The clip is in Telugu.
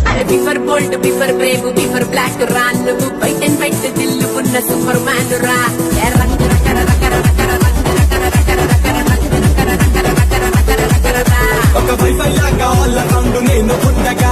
అరే before bolt before brave before black రా నువ్వు బయట అండ్ బయట దిల్లుకున్న సూపర్ మ్యాన్ రా ఒక వైఫల్యాగా వాళ్ళ రంగు నేను పుట్టగా